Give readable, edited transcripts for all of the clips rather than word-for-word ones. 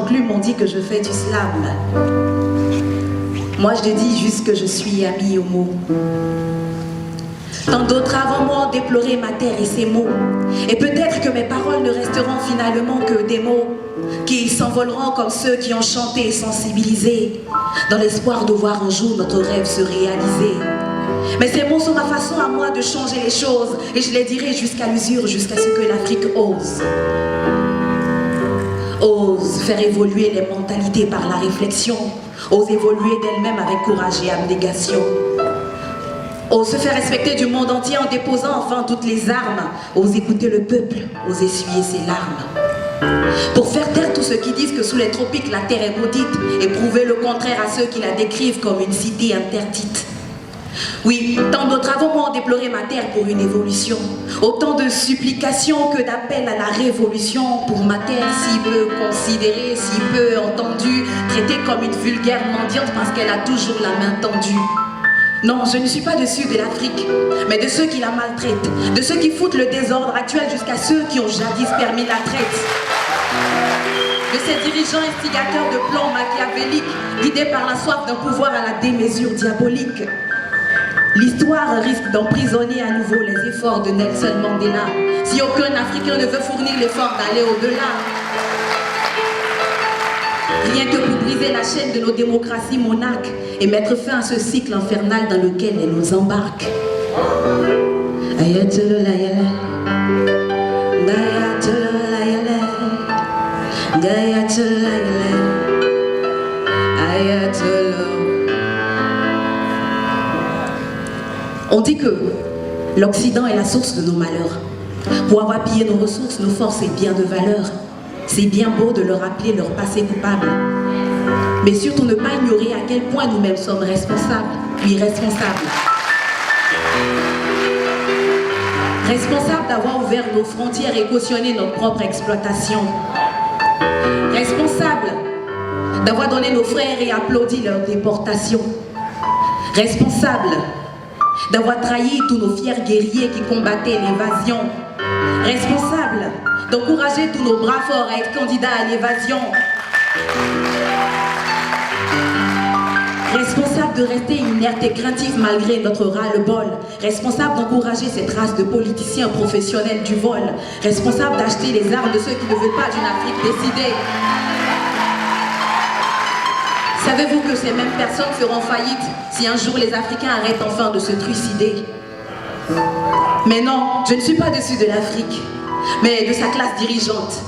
Plus m'ont dit que je fais du slam. Moi je te dis juste que je suis ami homo. Tant d'autres avant moi ont déploré ma terre et ses mots. Et peut-être que mes paroles ne resteront finalement que des mots qui s'envoleront comme ceux qui ont chanté et sensibilisé, dans l'espoir de voir un jour notre rêve se réaliser. Mais ces mots sont ma façon à moi de changer les choses, et je les dirai jusqu'à l'usure, jusqu'à ce que l'Afrique ose. Ose faire évoluer les mentalités par la réflexion, ose évoluer d'elle-même avec courage et abnégation. Ose se faire respecter du monde entier en déposant enfin toutes les armes, ose écouter le peuple, ose essuyer ses larmes. Pour faire taire tous ceux qui disent que sous les tropiques la terre est maudite et prouver le contraire à ceux qui la décrivent comme une cité interdite. Oui, tant d'autres avant moi ont déploré ma terre pour une évolution. Autant de supplications que d'appels à la révolution pour ma terre si peu considérée, si peu entendue, traitée comme une vulgaire mendiante parce qu'elle a toujours la main tendue. Non, je ne suis pas dessus de l'Afrique, mais de ceux qui la maltraitent, de ceux qui foutent le désordre actuel jusqu'à ceux qui ont jadis permis la traite. De ces dirigeants instigateurs de plans machiavéliques, guidés par la soif d'un pouvoir à la démesure diabolique. L'histoire risque d'emprisonner à nouveau les efforts de Nelson Mandela, si aucun Africain ne veut fournir l'effort d'aller au-delà. Rien que pour briser la chaîne de nos démocraties monarques et mettre fin à ce cycle infernal dans lequel elles nous embarquent. On dit que l'Occident est la source de nos malheurs. Pour avoir pillé nos ressources, nos forces et biens de valeur, c'est bien beau de leur rappeler leur passé coupable. Mais surtout ne pas ignorer à quel point nous-mêmes sommes responsables, puis responsables. Responsables d'avoir ouvert nos frontières et cautionné notre propre exploitation. Responsables d'avoir donné nos frères et applaudi leur déportation. Responsables d'avoir trahi tous nos fiers guerriers qui combattaient l'évasion. Responsables d'encourager tous nos bras forts à être candidats à l'évasion. Responsable de rester inerte et craintif malgré notre ras-le-bol. Responsable d'encourager cette race de politiciens professionnels du vol. Responsable d'acheter les armes de ceux qui ne veulent pas d'une Afrique décidée. Savez-vous que ces mêmes personnes feront faillite si un jour les Africains arrêtent enfin de se trucider? Mais non, je ne suis pas dessus de l'Afrique, mais de sa classe dirigeante.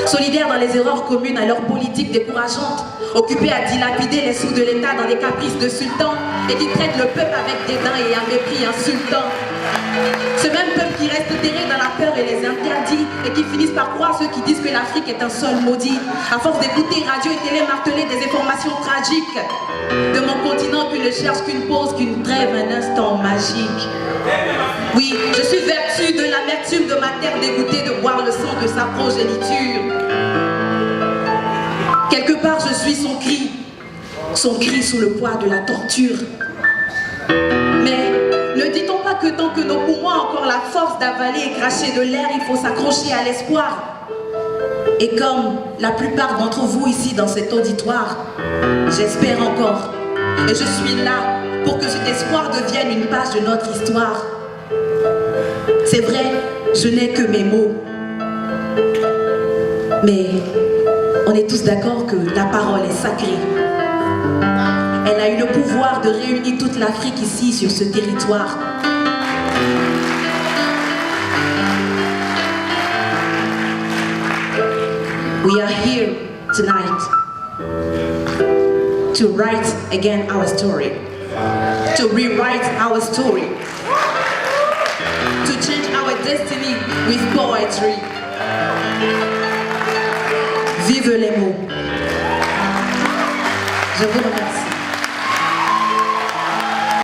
Solidaire dans les erreurs communes à leur politique décourageante, occupée à dilapider les sous de l'État dans des caprices de sultans et qui traite le peuple avec dédain et un mépris insultant. Ce même peuple qui reste terré dans la peur et les interdits et qui finissent par croire ceux qui disent que l'Afrique est un sol maudit, à force d'écouter radio et télé marteler des informations tragiques de mon continent qui ne cherche qu'une pause, qu'une trêve, un instant magique. Oui, je suis vertu de l'amertume de ma terre dégoûtée de boire le sang de sa progéniture. Quelque part je suis son cri sous le poids de la torture. Mais ne dit-on pas que tant que nos poumons ont encore la force d'avaler et cracher de l'air, il faut s'accrocher à l'espoir? Et comme la plupart d'entre vous ici dans cet auditoire, j'espère encore. Et je suis là pour que cet espoir devienne une page de notre histoire. C'est vrai, je n'ai que mes mots. Mais on est tous d'accord que la parole est sacrée. Elle a eu le pouvoir de réunir toute l'Afrique ici, sur ce territoire. We are here tonight to write again our story, to rewrite our story, to change our destiny with poetry. Vive les mots. Je vous remercie.